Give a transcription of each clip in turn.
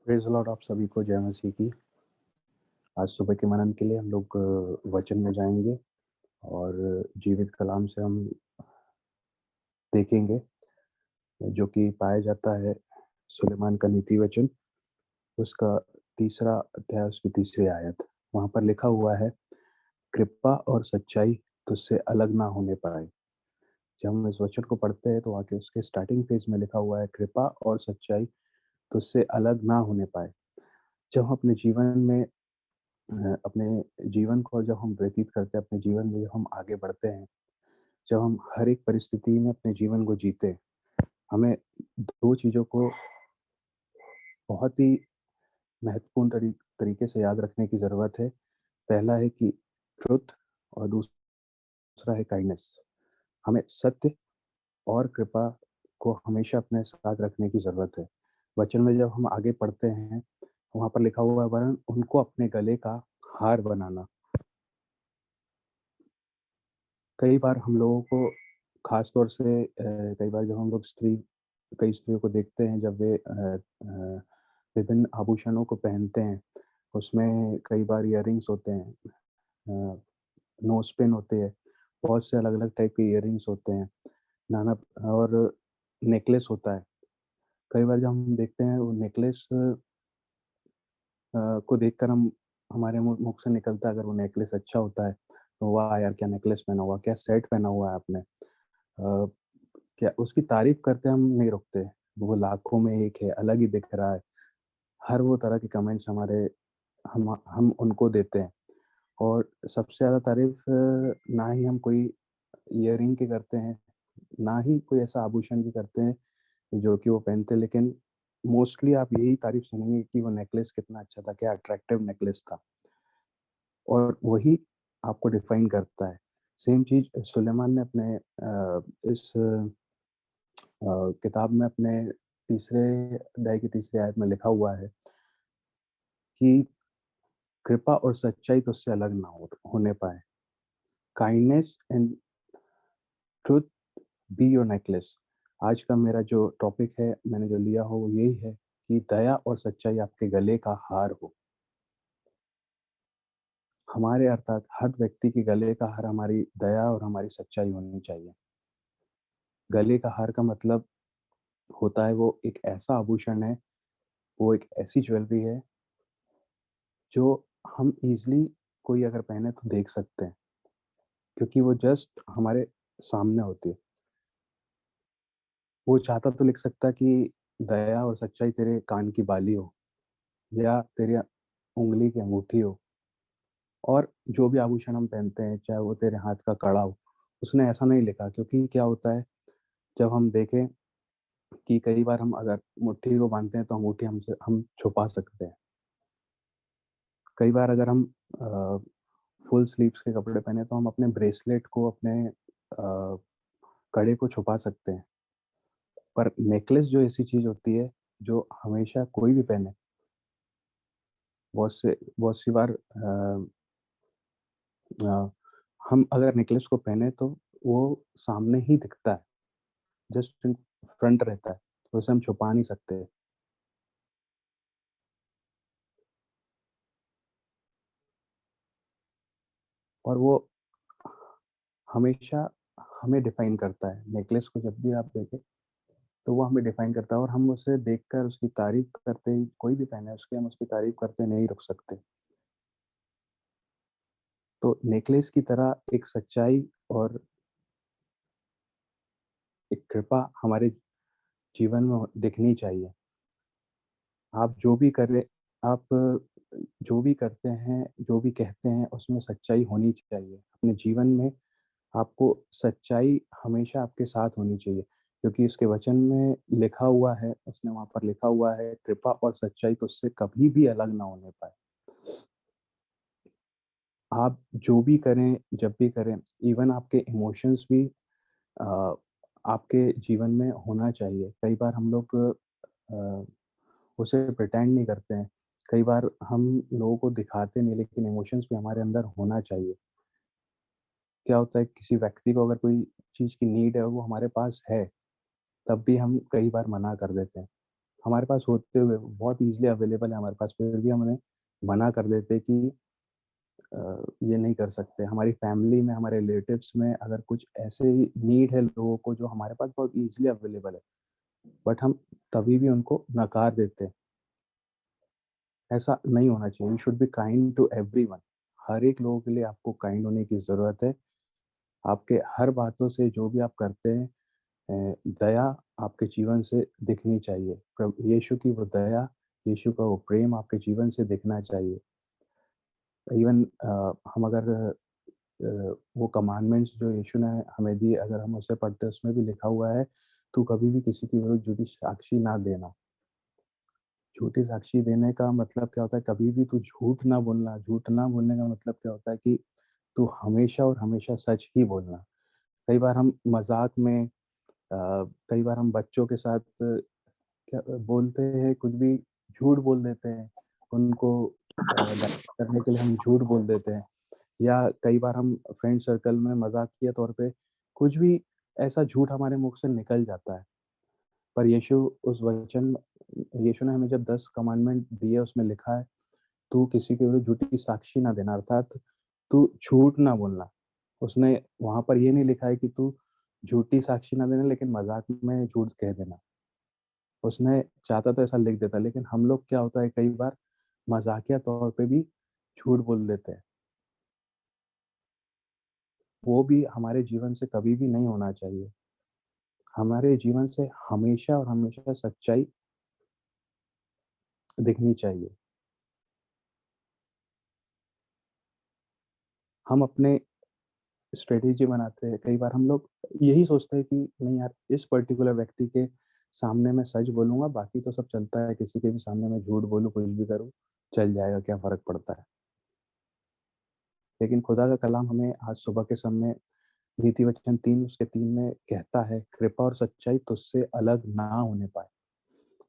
Praise the Lord आप सभी को जय मसीह की। आज सुबह के मनन के लिए हम लोग वचन में जाएँगे और जीवित कलाम से हम देखेंगे जो कि पाया जाता है सुलेमान का नीति वचन, उसका तीसरा अध्याय, उसकी तीसरी आयत। वहाँ पर लिखा हुआ है, कृपा और सच्चाई तुझसे अलग ना होने पाए। जब हम इस वचन को पढ़ते हैं तो आगे उसके स्टार्टिंग पेज में लिखा हुआ है, कृपा और सच्चाई तुझसे अलग ना होने पाए। जब हम अपने जीवन में अपने जीवन को जब हम व्यतीत करते हैं, अपने जीवन में जब हम आगे बढ़ते हैं, जब हम हर एक परिस्थिति में अपने जीवन को जीते, हमें 2 चीज़ों को बहुत ही महत्वपूर्ण तरीके से याद रखने की ज़रूरत है। पहला है कि ट्रुथ और दूसरा है काइंडनेस। हमें सत्य और कृपा को हमेशा अपने साथ रखने की ज़रूरत है। वचन में जब हम आगे पढ़ते हैं, वहाँ पर लिखा हुआ है वरन उनको अपने गले का हार बनाना। कई बार हम लोगों को ख़ास तौर से कई बार जब हम लोग कई स्त्रियों को देखते हैं जब वे विभिन्न आभूषणों को पहनते हैं, उसमें कई बार इयररिंग्स होते हैं, अ, नोज़ पिन होती है, बहुत से अलग-अलग टाइप के इयररिंग्स होते हैं, नाना और नेकलेस होता है। कई बार जब हम देखते हैं वो नेकलेस को देखकर हम हमारे मुँह से निकलता है अगर वो नेकलेस अच्छा होता है, तो वाह यार! क्या नेकलेस पहना हुआ, क्या सेट पहना हुआ है आपने। क्या उसकी तारीफ़ करते हम नहीं रुकते, वो लाखों में एक है, अलग ही दिख रहा है। हर वो तरह के कमेंट्स हम उनको देते हैं और सबसे ज़्यादा तारीफ़ ना ही हम कोई इयररिंग की करते हैं, ना ही कोई ऐसा आभूषण की करते हैं जो कि वो पहनते हैं, लेकिन मोस्टली आप यही तारीफ़ सुनेंगे कि वो नेकलेस कितना अच्छा था, क्या अट्रैक्टिव नेकलेस था और वही आपको डिफ़ाइन करता है। सेम चीज़ सुलेमान ने अपने इस किताब में अपने तीसरे अध्याय की तीसरी आयत में लिखा हुआ है कि कृपा और सच्चाई तुझसे अलग ना होने पाए। Kindness and truth be your necklace. आज का मेरा जो टॉपिक है, मैंने जो लिया हो वो यही है कि दया और सच्चाई आपके गले का हार हो। हमारे अर्थात हर व्यक्ति के गले का हार हमारी दया और हमारी सच्चाई होनी चाहिए। गले का हार का मतलब होता है वो एक ऐसा आभूषण है, वो एक ऐसी ज्वेलरी है जो हम ईज़िली कोई अगर पहने तो देख सकते हैं, क्योंकि वो जस्ट हमारे सामने होती है। वो चाहता तो लिख सकता है कि दया और सच्चाई तेरे कान की बाली हो या तेरी उँगली की अंगूठी हो और जो भी आभूषण हम पहनते हैं, चाहे वो तेरे हाथ का कड़ा हो। उसने ऐसा नहीं लिखा क्योंकि क्या होता है, जब हम देखें कि कई बार हम अगर मुट्ठी को बाँधते हैं तो अंगूठी हम छुपा सकते हैं। कई बार अगर हम अ, फुल स्लीव्स के कपड़े पहने तो हम अपने ब्रेसलेट को अपने कड़े को छुपा सकते हैं। पर नेकलेस जो ऐसी चीज़ होती है, जो हमेशा कोई भी पहने, बहुत सी बार अ, हम अगर नेकलेस को पहने तो वो सामने ही दिखता है, जस्ट इन फ्रंट रहता है, तो उसे हम छुपा नहीं सकते और वो हमेशा हमें डिफाइन करता है। नेकलेस को जब भी आप देखें, तो वो हमें डिफाइन करता है और हम उसे देखकर उसकी तारीफ़ करते ही कोई भी पहने उसकी हम उसकी तारीफ़ करते नहीं रुक सकते। तो नेकलेस की तरह एक सच्चाई और एक कृपा हमारे जीवन में दिखनी चाहिए। आप जो भी करें आप जो भी करते हैं, जो भी कहते हैं, उसमें सच्चाई होनी चाहिए। अपने जीवन में आपको सच्चाई हमेशा आपके साथ होनी चाहिए, क्योंकि इसके वचन में लिखा हुआ है, उसने वहाँ पर लिखा हुआ है, कृपा और सच्चाई तुझसे कभी भी अलग ना होने पाए। आप जो भी करें, जब भी करें, इवन आपके इमोशंस भी अ, आपके जीवन में होना चाहिए। कई बार हम लोग अ, उसे प्रिटेंड नहीं करते हैं। कई बार हम लोगों को दिखाते नहीं, लेकिन इमोशंस भी हमारे अंदर होना चाहिए। क्या होता है किसी व्यक्ति को अगर कोई चीज़ की नीड है और वो हमारे पास है, तब भी हम कई बार मना कर देते हैं। हमारे पास होते हुए बहुत ईज़िली अवेलेबल है हमारे पास, फिर भी हम उन्हें मना कर देते हैं कि ये नहीं कर सकते। हमारी फैमिली में, हमारे रिलेटिव्स में अगर कुछ ऐसे ही नीड है लोगों को जो हमारे पास बहुत ईज़िली अवेलेबल है, बट हम तभी भी उनको नकार देते हैं। ऐसा नहीं होना चाहिए। You should be kind to everyone. हर एक लोगों के लिए आपको काइंड होने की ज़रूरत है। आपके हर बातों से जो भी आप करते हैं दया आपके जीवन से दिखनी चाहिए। प्रभु यीशु की वो दया, यीशु का वो प्रेम आपके जीवन से दिखना चाहिए। इवन हम अगर वो कमांडमेंट्स जो यीशु ने हमें दिए अगर हम उसे पढ़ते हैं उसमें भी लिखा हुआ है, "तू कभी भी किसी के विरुद्ध झूठी साक्षी ना देना।" झूठी साक्षी देने का मतलब क्या होता है, कभी भी तू झूठ ना बोलना। झूठ ना बोलने का मतलब क्या होता है कि तू हमेशा और हमेशा सच ही बोलना। कई बार हम मज़ाक में कई बार हम बच्चों के साथ क्या बोलते हैं, कुछ भी झूठ बोल देते हैं। उनको डायवर्ट करने के लिए हम झूठ बोल देते हैं या कई बार हम फ्रेंड सर्कल में मज़ाकिया तौर पे कुछ भी ऐसा झूठ हमारे मुँह से निकल जाता है। पर यीशु ने हमें जब 10 कमांडमेंट दिए उसमें लिखा है, "तू किसी के विरुद्ध झूठी साक्षी ना देना" अर्थात तू झूठ ना बोलना। उसने वहाँ पर ये नहीं लिखा है कि तू झूठी साक्षी ना देना लेकिन मज़ाक में झूठ कह देना। उसने चाहता तो ऐसा लिख देता, लेकिन हम लोग क्या होता है कई बार मज़ाकिया तौर पे भी झूठ बोल देते हैं। वो भी हमारे जीवन से कभी भी नहीं होना चाहिए। हमारे जीवन से हमेशा और हमेशा सच्चाई दिखनी चाहिए। हम अपने स्ट्रैटेजी बनाते हैं, कई बार हम लोग यही सोचते हैं कि नहीं यार इस पर्टिकुलर व्यक्ति के सामने मैं सच बोलूँगा, बाकी तो सब चलता है, किसी के भी सामने मैं झूठ बोलूँ, कुछ भी करूँ, चल जाएगा, क्या फ़र्क पड़ता है। लेकिन खुदा का कलाम हमें आज सुबह के समय नीति वचन 3 उसके 3 में कहता है, कृपा और सच्चाई तुझसे अलग ना होने पाए।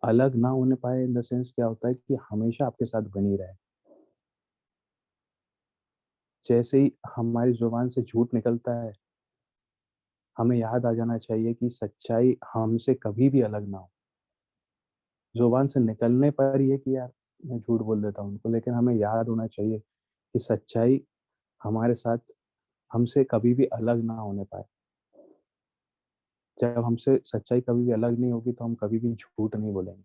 अलग ना होने पाए इन द सेंस क्या होता है कि हमेशा आपके साथ बनी रहे। जैसे ही हमारी ज़ुबान से झूठ निकलता है, हमें याद आ जाना चाहिए कि सच्चाई हमसे कभी भी अलग ना हो। ज़ुबान से निकलने पर ये कि यार मैं झूठ बोल देता हूँ उनको, लेकिन हमें याद होना चाहिए कि सच्चाई हमारे साथ हमसे कभी भी अलग ना होने पाए। जब हमसे सच्चाई कभी भी अलग नहीं होगी, तो हम कभी भी झूठ नहीं बोलेंगे।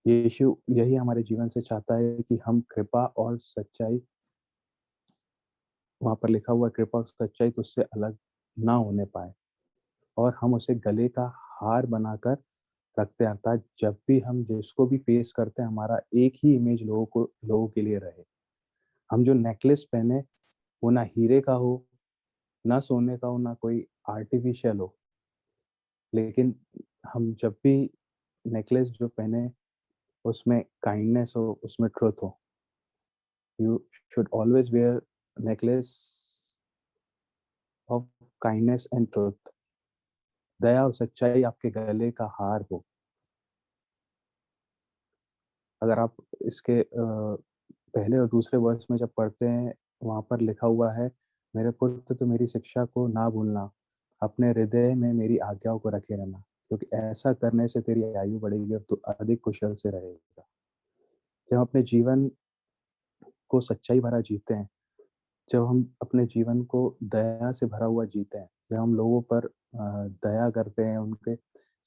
यीशु यही हमारे जीवन से चाहता है कि हम कृपा और सच्चाई वहाँ पर लिखा हुआ है कृपा और सच्चाई तुझसे अलग ना होने पाए और हम उसे गले का हार बनाकर रखते हैं अर्थात जब भी हम जिसको भी फेस करते हैं हमारा एक ही इमेज लोगों के लिए रहे। हम जो नेकलेस पहने वो ना हीरे का हो, ना सोने का हो, ना कोई आर्टिफ़िशियल हो, लेकिन हम जब भी नेकलेस जो पहने उसमें काइंडनेस हो, उसमें ट्रुथ हो। You should always wear necklace of kindness and truth. दया और सच्चाई आपके गले का हार हो। अगर आप इसके पहले और दूसरे वर्स में जब पढ़ते हैं, वहाँ पर लिखा हुआ है, मेरे पुत्र तू मेरी शिक्षा को ना भूलना, अपने हृदय में मेरी आज्ञाओं को रखे रहना, क्योंकि ऐसा करने से तेरी आयु बढ़ेगी और तू अधिक कुशल से रहेगा। जब हम अपने जीवन को सच्चाई भरा जीते हैं, जब हम अपने जीवन को दया से भरा हुआ जीते हैं, जब हम लोगों पर दया करते हैं, उनके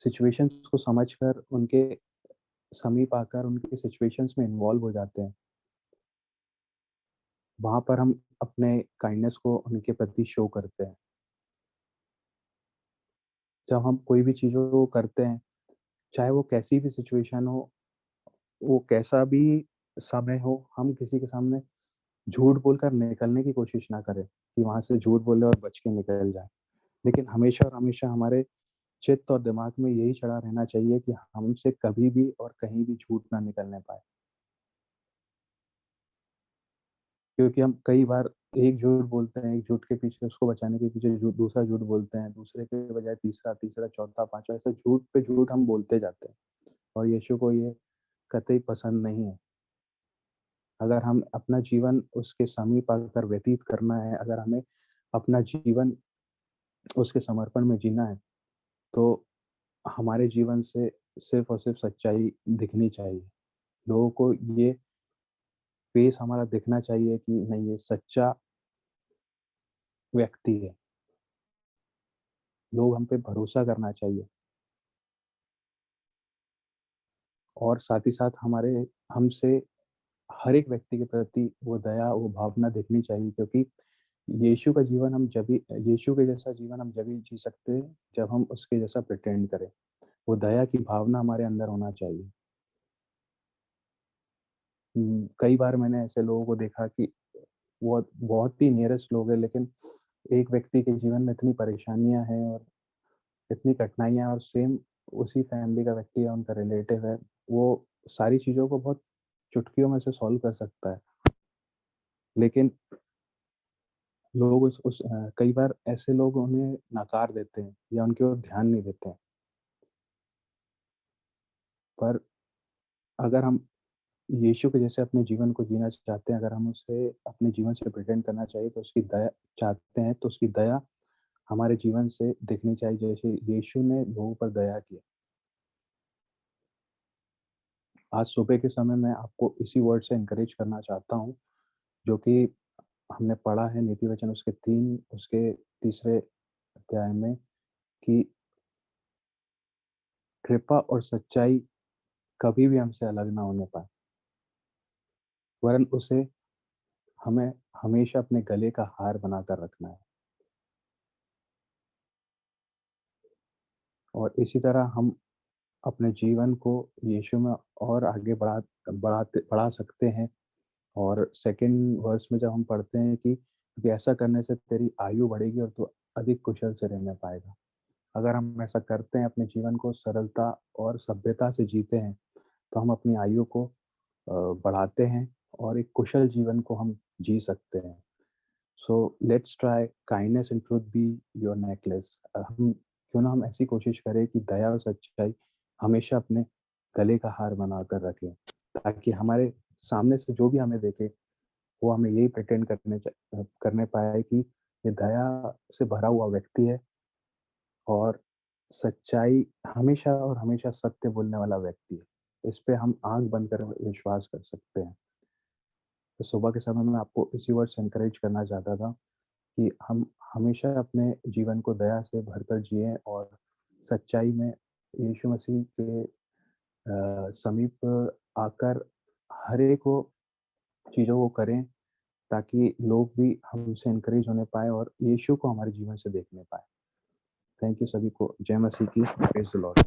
सिचुएशंस को समझकर उनके समीप आकर उनकी सिचुएशंस में इन्वॉल्व हो जाते हैं, वहाँ पर हम अपने काइंडनेस को उनके प्रति शो करते हैं। जब हम कोई भी चीज़ों को करते हैं, चाहे वो कैसी भी सिचुएशन हो, वो कैसा भी समय हो, हम किसी के सामने झूठ बोलकर निकलने की कोशिश ना करें, कि वहाँ से झूठ बोले और बच के निकल जाएँ। लेकिन हमेशा और हमेशा हमारे चित्त और दिमाग में यही चढ़ा रहना चाहिए कि हमसे कभी भी और कहीं भी झूठ ना निकलने पाए। क्योंकि हम कई बार एक झूठ बोलते हैं, एक झूठ के पीछे उसको बचाने के पीछे दूसरा झूठ बोलते हैं, दूसरे के बजाय तीसरा, तीसरा, चौथा, पाँचवाँ ऐसे झूठ पे झूठ हम बोलते जाते हैं और यीशु को ये कतई पसंद नहीं है। अगर हम अपना जीवन उसके समीप आकर व्यतीत करना है, अगर हमें अपना जीवन उसके समर्पण में जीना है, तो हमारे जीवन से सिर्फ़ और सिर्फ़ सच्चाई दिखनी चाहिए। लोगों को ये फ़ेस हमारा दिखना चाहिए कि नहीं, ये सच्चा व्यक्ति है। लोग हम पे भरोसा करना चाहिए और साथ ही साथ हमारे हमसे हर एक व्यक्ति के प्रति वो दया, वो भावना दिखनी चाहिए, क्योंकि यीशु का जीवन हम जभी यीशु के जैसा जीवन हम जभी जी सकते हैं, जब हम उसके जैसा प्रिटेंड करें। वो दया की भावना हमारे अंदर होना चाहिए। कई बार मैंने ऐसे लोगों को देखा कि वो बहुत ही नियरेस्ट लोग हैं, लेकिन एक व्यक्ति के जीवन में इतनी परेशानियाँ हैं और इतनी कठिनाइयाँ हैं, और सेम उसी फैमिली का व्यक्ति है, उनका रिलेटिव है, वो सारी चीज़ों को बहुत चुटकियों में से सॉल्व कर सकता है। लेकिन लोग कई बार ऐसे लोग उन्हें नकार देते हैं या उनकी ओर ध्यान नहीं देते हैं। पर अगर हम यीशु के जैसे अपने जीवन को जीना चाहते हैं, अगर हम उसे अपने जीवन से प्रेज़ेंट करना चाहिए, तो उसकी दया चाहते हैं, तो उसकी दया हमारे जीवन से दिखनी चाहिए, जैसे यीशु ने लोगों पर दया की। आज सुबह के समय मैं आपको इसी वर्ड से एनकरेज करना चाहता हूँ, जो कि हमने पढ़ा है नीति वचन उसके तीसरे अध्याय में, कि कृपा और सच्चाई कभी भी हमसे अलग ना होने पाए, वरन उसे हमें हमेशा अपने गले का हार बनाकर रखना है। और इसी तरह हम अपने जीवन को यीशु में और आगे बढ़ा सकते हैं। और सेकंड वर्स में जब हम पढ़ते हैं कि ऐसा करने से तेरी आयु बढ़ेगी और तू अधिक कुशल से रहने पाएगा। अगर हम ऐसा करते हैं, अपने जीवन को सरलता और सभ्यता से जीते हैं, तो हम अपनी आयु को बढ़ाते हैं और एक कुशल जीवन को हम जी सकते हैं। So let's try kindness and truth be your necklace. हम क्यों ना हम ऐसी कोशिश करें कि दया और सच्चाई हमेशा अपने गले का हार बनाकर रखें, ताकि हमारे सामने से जो भी हमें देखे, वो हमें यही प्रिटेंड करने पाए कि ये दया से भरा हुआ व्यक्ति है और सच्चाई हमेशा और हमेशा सत्य बोलने वाला व्यक्ति है। इस पे हम आँख बंद कर विश्वास कर सकते हैं। तो सुबह के समय में आपको इसी वर्ड से एनकरेज करना चाहता था कि हम हमेशा अपने जीवन को दया से भरकर जिएँ और सच्चाई में यीशु मसीह के समीप आकर हर एक वो चीज़ों को करें, ताकि लोग भी हमसे एनकरेज होने पाएँ और यीशु को हमारे जीवन से देखने पाएँ। थैंक यू सभी को। जय मसीह की। Praise the Lord.